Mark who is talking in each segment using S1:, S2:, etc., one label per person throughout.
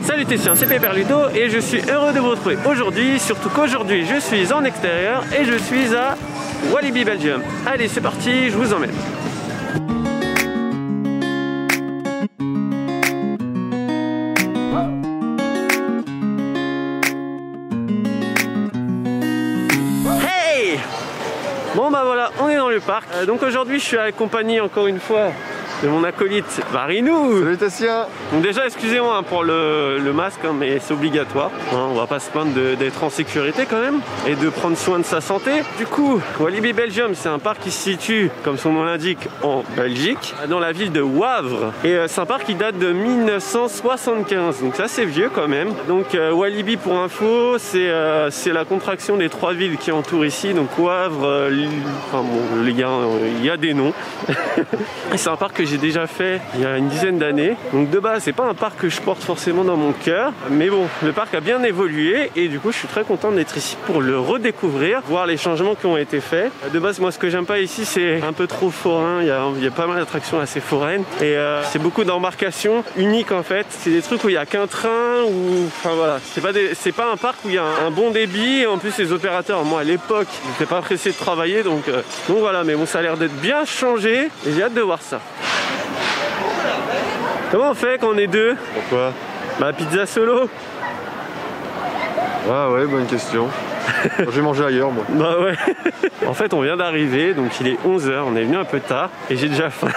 S1: Salutations, c'est Pepper Ludo et je suis heureux de vous retrouver aujourd'hui, surtout qu'aujourd'hui je suis en extérieur et je suis à Walibi Belgium. Allez, c'est parti, je vous emmène. Hey! Bon bah voilà, on est dans le parc. Donc aujourd'hui je suis accompagné encore une fois de mon acolyte Marinou.
S2: Salutations.
S1: Donc déjà excusez-moi pour le masque, hein, mais c'est obligatoire. Hein, on va pas se plaindre d'être en sécurité quand même et de prendre soin de sa santé. Du coup, Walibi Belgium, c'est un parc qui se situe, comme son nom l'indique, en Belgique, dans la ville de Wavre. Et c'est un parc qui date de 1975, donc ça c'est vieux quand même. Donc Walibi pour info, c'est la contraction des 3 villes qui entourent ici. Donc Wavre, enfin bon les gars, il y a des noms. Et c'est un parc que j'ai déjà fait il y a une dizaine d'années. Donc de base c'est pas un parc que je porte forcément dans mon cœur, mais bon, le parc a bien évolué et du coup je suis très content d'être ici pour le redécouvrir, voir les changements qui ont été faits. De base moi ce que j'aime pas ici c'est un peu trop forain, il y a pas mal d'attractions assez foraines et c'est beaucoup d'embarcations uniques en fait. C'est des trucs où il y a qu'un train ou enfin voilà, c'est pas un parc où il y a un bon débit et en plus les opérateurs, moi à l'époque j'étais pas pressé de travailler donc voilà, mais bon ça a l'air d'être bien changé et j'ai hâte de voir ça. Comment on fait quand on est deux?
S2: Pourquoi?
S1: Bah pizza solo.
S2: Ah ouais, bonne question. Je vais manger ailleurs moi.
S1: Bah ouais. En fait on vient d'arriver, donc il est 11 h, on est venu un peu tard et j'ai déjà faim.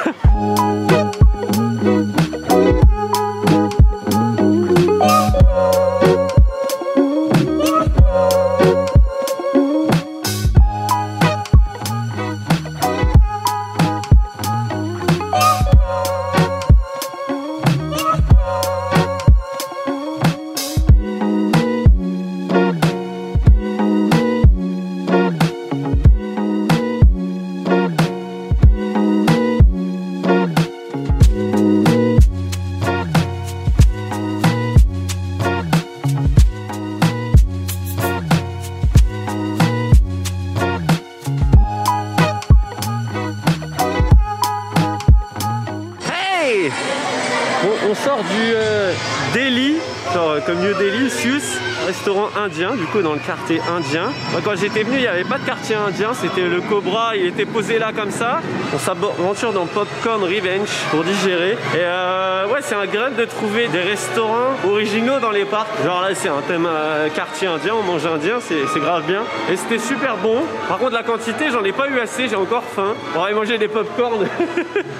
S1: On sort du Delhi, genre comme New Delhi, Sus, restaurant indien, du coup dans le quartier indien. Moi quand j'étais venu il n'y avait pas de quartier indien, c'était le Cobra, il était posé là comme ça. On s'aventure dans Popcorn Revenge pour digérer. Et ouais, c'est un grave de trouver des restaurants originaux dans les parcs. Genre là c'est un thème quartier indien, on mange indien, c'est grave bien. Et c'était super bon. Par contre la quantité j'en ai pas eu assez, j'ai encore faim. On va aller manger des popcorn.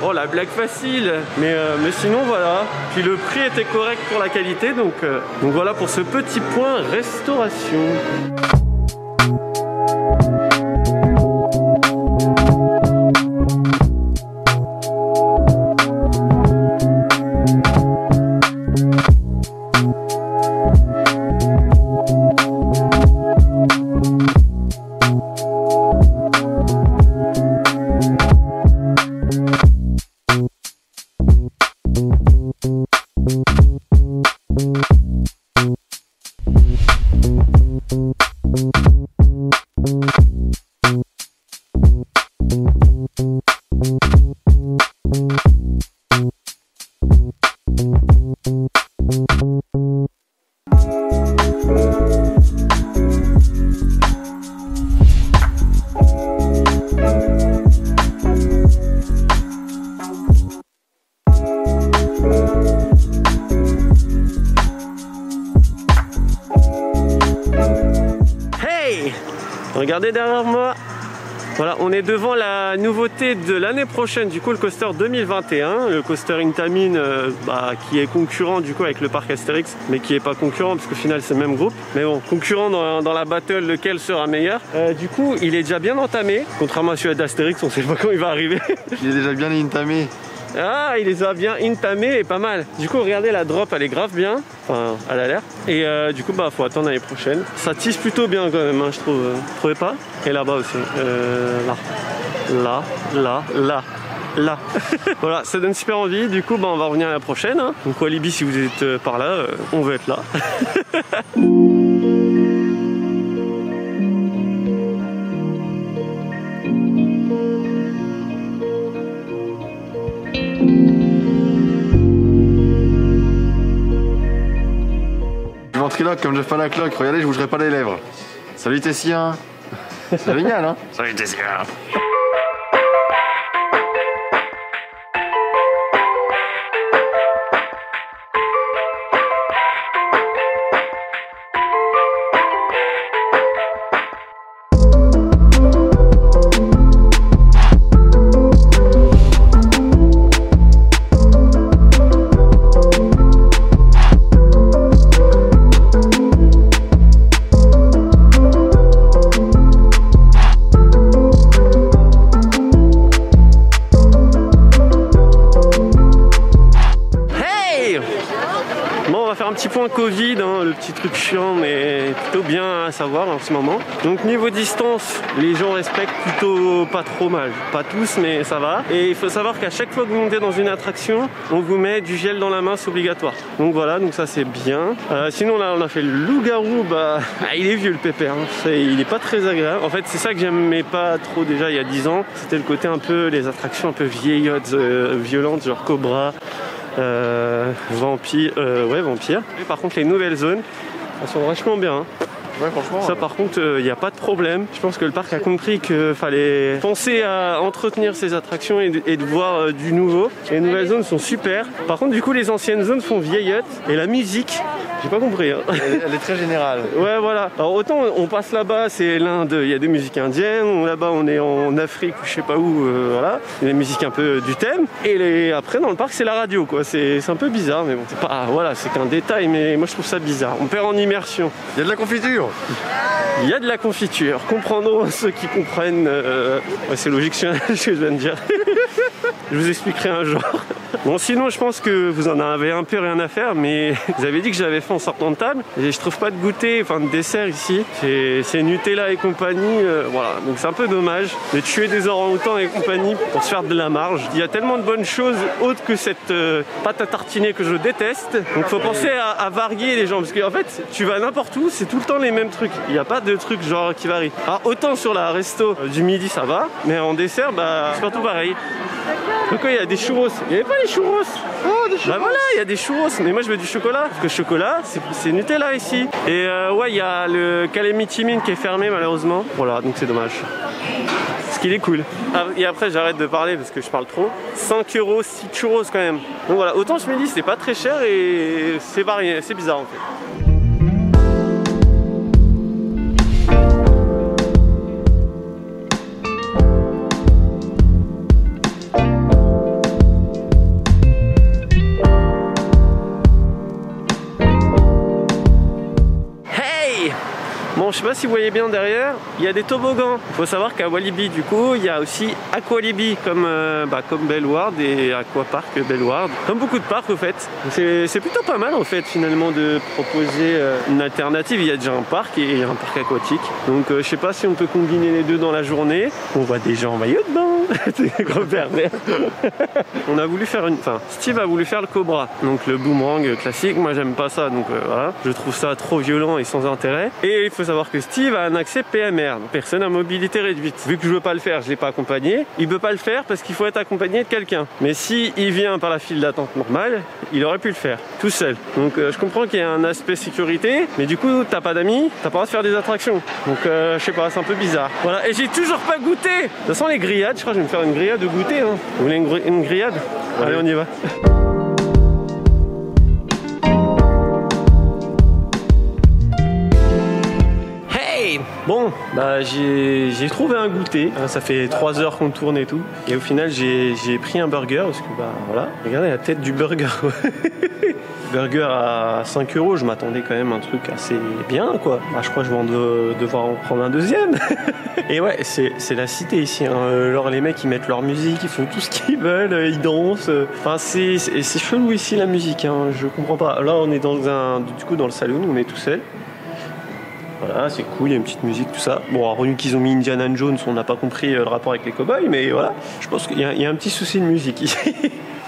S1: Oh la blague facile. Mais sinon voilà. Puis le prix était correct pour la qualité, donc voilà pour ce petit point restauration. Regardez derrière moi, voilà, on est devant la nouveauté de l'année prochaine, du coup le coaster 2021, le coaster Intamin qui est concurrent du coup avec le parc Astérix, mais qui est pas concurrent parce qu'au final c'est le même groupe, mais bon, concurrent dans la battle, lequel sera meilleur. Du coup il est déjà bien entamé, contrairement à celui d'Astérix, on sait pas quand il va arriver.
S2: Il est déjà bien entamé.
S1: Ah, il les a bien entamés et pas mal. Du coup, regardez, la drop, elle est grave bien. Enfin, elle a l'air. Et du coup, faut attendre l'année prochaine. Ça tisse plutôt bien quand même, hein, je trouve. Vous trouvez pas? Et là-bas aussi. Là. Voilà, ça donne super envie. Du coup, on va revenir à la prochaine. Hein. Donc, Walibi, si vous êtes par là, on veut être là.
S2: ventriloque comme Jeff Panaclock. Regardez, je bougerai pas les lèvres. Salut Tessia. C'est génial, hein?
S1: Salut Tessia. Un petit point Covid, hein, le petit truc chiant mais plutôt bien à savoir en ce moment. Donc niveau distance, les gens respectent plutôt pas trop mal. Pas tous mais ça va. Et il faut savoir qu'à chaque fois que vous montez dans une attraction, on vous met du gel dans la main, c'est obligatoire. Donc voilà, donc ça c'est bien. Sinon là on a fait le loup-garou, il est vieux le pépère, hein. Il est pas très agréable. En fait c'est ça que j'aimais pas trop déjà il y a 10 ans. C'était le côté un peu, les attractions un peu vieillottes, violentes, genre Cobra. Vampire. Et par contre les nouvelles zones, elles sont vachement bien, hein.
S2: Ouais, franchement.
S1: Ça par contre, il n'y a pas de problème. Je pense que le parc a compris qu'il fallait penser à entretenir ces attractions et de voir du nouveau. Les nouvelles zones sont super. Par contre, du coup, les anciennes zones font vieillottes. Et la musique, j'ai pas compris, hein.
S2: Elle est très générale.
S1: Ouais, voilà. Alors autant on passe là-bas, c'est l'Inde, il y a des musiques indiennes. Là-bas, on est en Afrique ou je sais pas où, voilà. Il y a des musiques un peu du thème. Et après, dans le parc, c'est la radio, quoi. C'est un peu bizarre, mais bon, c'est pas. Voilà, c'est qu'un détail, mais moi je trouve ça bizarre. On perd en immersion.
S2: Il y a de la confiture.
S1: Il y a de la confiture. Comprendront ceux qui comprennent. Ouais, c'est logique ce que je viens de dire. Je vous expliquerai un jour. Bon, sinon, je pense que vous en avez un peu rien à faire, mais vous avez dit que j'avais fait en sortant de table. Et je trouve pas de goûter, enfin de dessert ici. C'est Nutella et compagnie. Voilà, donc c'est un peu dommage de tuer des orang-outans et compagnie pour se faire de la marge. Il y a tellement de bonnes choses autres que cette pâte à tartiner que je déteste. Donc faut penser à varier les gens, parce qu'en fait, tu vas n'importe où, c'est tout le temps les mêmes trucs. Il n'y a pas de trucs genre qui varient. Alors autant sur la resto du midi ça va, mais en dessert, c'est pas tout pareil. Donc il y a des churros. Il n'y avait pas les churros.
S2: Oh, des churros.
S1: Bah voilà, il y a des churros. Mais moi je veux du chocolat. Parce que chocolat, c'est Nutella ici. Et ouais, il y a le Calamity Mint qui est fermé malheureusement. Voilà, donc c'est dommage. Ce qu'il est cool. Ah, et après j'arrête de parler parce que je parle trop. 5 €, 6 churros quand même. Donc voilà, autant je me dis c'est pas très cher et c'est varié, c'est bizarre en fait. Bon, je sais pas si vous voyez bien derrière, il y a des toboggans. Il faut savoir qu'à Walibi, du coup, il y a aussi Aqualibi comme Bellward et Aquapark Bellward. Comme beaucoup de parcs, au fait. C'est plutôt pas mal, en fait, finalement, de proposer une alternative. Il y a déjà un parc et un parc aquatique. Donc, je sais pas si on peut combiner les deux dans la journée. On voit des gens en maillot de bain. C'est gros pervers. On a voulu faire Steve a voulu faire le Cobra. Donc, le boomerang classique. Moi, j'aime pas ça. Donc, voilà. Je trouve ça trop violent et sans intérêt. Et il faut savoir que Steve a un accès PMR, personne à mobilité réduite. Vu que je veux pas le faire, je l'ai pas accompagné. Il peut pas le faire parce qu'il faut être accompagné de quelqu'un. Mais si il vient par la file d'attente normale, il aurait pu le faire tout seul. Donc je comprends qu'il y a un aspect sécurité, mais du coup t'as pas d'amis, t'as pas le droit de faire des attractions. Donc je sais pas, c'est un peu bizarre. Voilà, et j'ai toujours pas goûté. De toute façon les grillades, je crois que je vais me faire une grillade de goûter. Hein. Vous voulez une grillade? Ouais. Allez, on y va. Bon, j'ai trouvé un goûter. Ça fait 3 heures qu'on tourne et tout. Et au final, j'ai pris un burger parce que voilà. Regardez la tête du burger. Burger à 5 €, je m'attendais quand même à un truc assez bien, quoi. Je crois que je vais devoir en prendre un deuxième. Et ouais, c'est la cité ici. Hein. Alors les mecs, ils mettent leur musique, ils font tout ce qu'ils veulent, ils dansent. Enfin, c'est chelou ici la musique. Hein. Je comprends pas. Là, on est dans le salon, on est tout seul. Voilà, c'est cool, il y a une petite musique, tout ça. Bon, alors vu qu'ils ont mis Indiana Jones, on n'a pas compris le rapport avec les cow-boys, mais voilà. Je pense qu'il y a un petit souci de musique ici.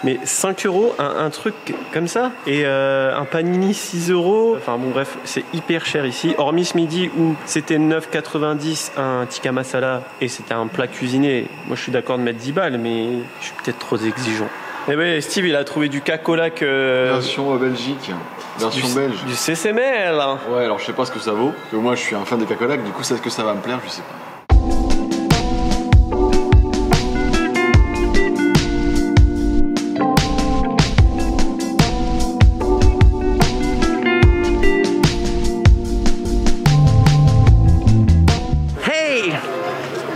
S1: Mais 5 €, un truc comme ça. Et un panini 6 €. Enfin bon, bref, c'est hyper cher ici. Hormis ce midi où c'était 9,90 un tikka masala et c'était un plat cuisiné. Moi, je suis d'accord de mettre 10 balles, mais je suis peut-être trop exigeant. Eh ben Steve il a trouvé du cacolac
S2: version Belgique, version belge.
S1: Du CCML.
S2: Ouais, alors je sais pas ce que ça vaut. Parce que moi je suis un fan des cacolacs, du coup est-ce que ça va me plaire, je sais pas.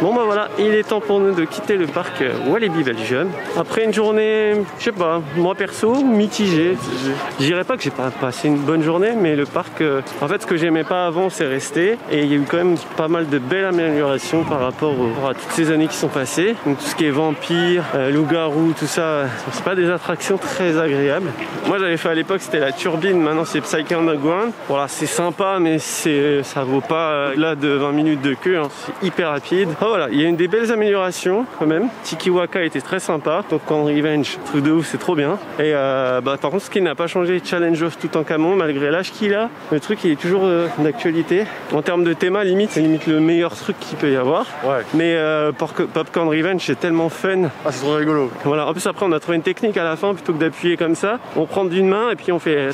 S1: Bon bah voilà, il est temps pour nous de quitter le parc Walibi Belgium. Après une journée, je sais pas, moi perso, mitigé. Je dirais pas que j'ai pas passé une bonne journée, mais le parc, en fait ce que j'aimais pas avant c'est resté. Et il y a eu quand même pas mal de belles améliorations par rapport à toutes ces années qui sont passées. Donc tout ce qui est vampire, loup-garou, tout ça, c'est pas des attractions très agréables. Moi j'avais fait à l'époque c'était la turbine, maintenant c'est Psyche Underground. Voilà, c'est sympa mais ça vaut pas là de 20 minutes de queue, hein. C'est hyper rapide. Oh, voilà, il y a une des belles améliorations quand même. Tiki Waka était très sympa. Popcorn Revenge, truc de ouf, c'est trop bien. Et par contre, ce qui n'a pas changé, Challenge of Toutankhamon, malgré l'âge qu'il a, le truc il est toujours d'actualité. En termes de thème, c'est limite le meilleur truc qu'il peut y avoir. Ouais. Mais Popcorn Revenge, c'est tellement fun.
S2: Ah, c'est trop rigolo.
S1: Voilà. En plus, après, on a trouvé une technique à la fin, plutôt que d'appuyer comme ça, on prend d'une main et puis on fait.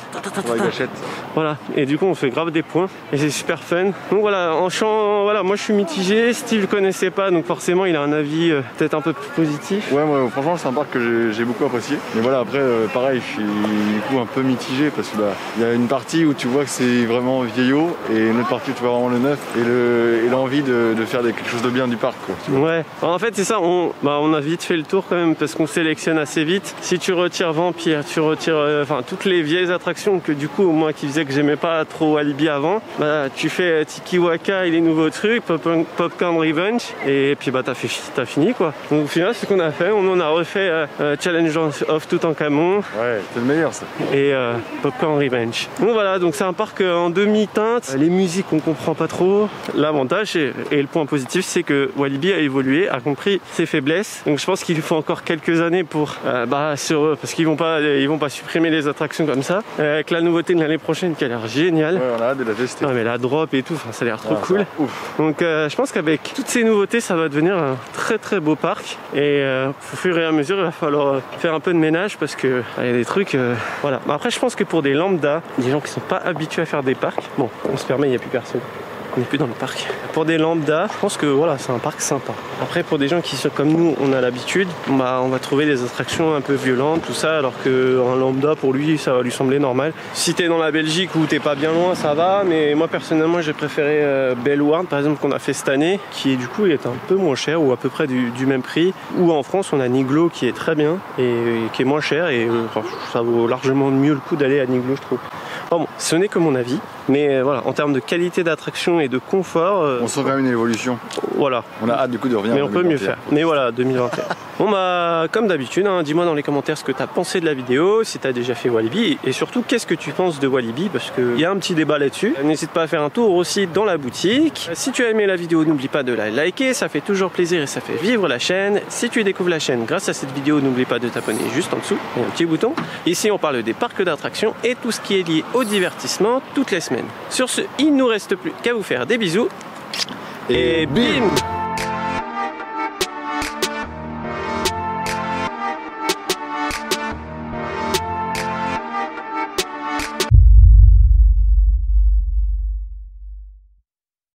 S2: Ouais, gâchette.
S1: Voilà. Et du coup, on fait grave des points. Et c'est super fun. Donc voilà, en chant, voilà, moi je suis mitigé. Steve connaissait pas, donc forcément il a un avis peut-être un peu plus positif.
S2: Ouais, moi franchement c'est un parc que j'ai beaucoup apprécié. Mais voilà, après pareil, je suis du coup un peu mitigé parce que il y a une partie où tu vois que c'est vraiment vieillot et une autre partie où tu vois vraiment le neuf et l'envie de faire quelque chose de bien du parc, quoi, tu vois.
S1: Ouais, en fait c'est ça, on a vite fait le tour quand même parce qu'on sélectionne assez vite. Si tu retires Vampire, tu retires toutes les vieilles attractions que du coup moi qui faisais que j'aimais pas trop Walibi avant, tu fais Tiki Waka et les nouveaux trucs, Popcorn Revenge et puis t'as fini quoi. Donc au final ce qu'on a fait, on en a refait Challenge of Toutankhamon.
S2: Ouais, c'est le meilleur ça.
S1: Et Popcorn Revenge. Donc voilà, donc c'est un parc en demi-teinte. Les musiques on comprend pas trop. L'avantage et le point positif c'est que Walibi a évolué, a compris ses faiblesses. Donc je pense qu'il faut encore quelques années pour parce qu'ils vont pas supprimer les attractions comme ça. Avec la nouveauté de l'année prochaine qui a l'air géniale.
S2: Ouais, on a hâte de la tester.
S1: Ouais, mais la drop et tout, ça a l'air trop cool. Donc je pense qu'avec toutes ces nouveautés ça va devenir un très très beau parc et au fur et à mesure il va falloir faire un peu de ménage parce que il y a des trucs voilà. Après je pense que pour des lambda, des gens qui sont pas habitués à faire des parcs, bon on se permet, il n'y a plus personne. On n'est plus dans le parc. Pour des lambda, je pense que voilà, c'est un parc sympa. Après, pour des gens qui sont comme nous, on a l'habitude, on va trouver des attractions un peu violentes, tout ça, alors qu'un lambda, pour lui, ça va lui sembler normal. Si t'es dans la Belgique ou t'es pas bien loin, ça va, mais moi, personnellement, j'ai préféré Bellward, par exemple, qu'on a fait cette année, qui, du coup, est un peu moins cher, ou à peu près du même prix. Ou en France, on a Niglo, qui est très bien, et qui est moins cher, et ça vaut largement mieux le coup d'aller à Niglo, je trouve. Bon, ce n'est que mon avis, mais voilà, en termes de qualité d'attraction et de confort,
S2: on sent quand même une évolution.
S1: Voilà.
S2: On a hâte du coup de revenir.
S1: Mais on peut mieux faire. Mais voilà, 2021. Bon bah, comme d'habitude, dis-moi dans les commentaires ce que tu as pensé de la vidéo, si tu as déjà fait Walibi, et surtout qu'est-ce que tu penses de Walibi, parce qu'il y a un petit débat là-dessus. N'hésite pas à faire un tour aussi dans la boutique. Si tu as aimé la vidéo, n'oublie pas de la liker, ça fait toujours plaisir et ça fait vivre la chaîne. Si tu découvres la chaîne grâce à cette vidéo, n'oublie pas de t'abonner juste en dessous, il y a un petit bouton. Ici, on parle des parcs d'attractions et tout ce qui est lié au divertissement toutes les semaines. Sur ce, il ne nous reste plus qu'à vous faire des bisous. Et bim!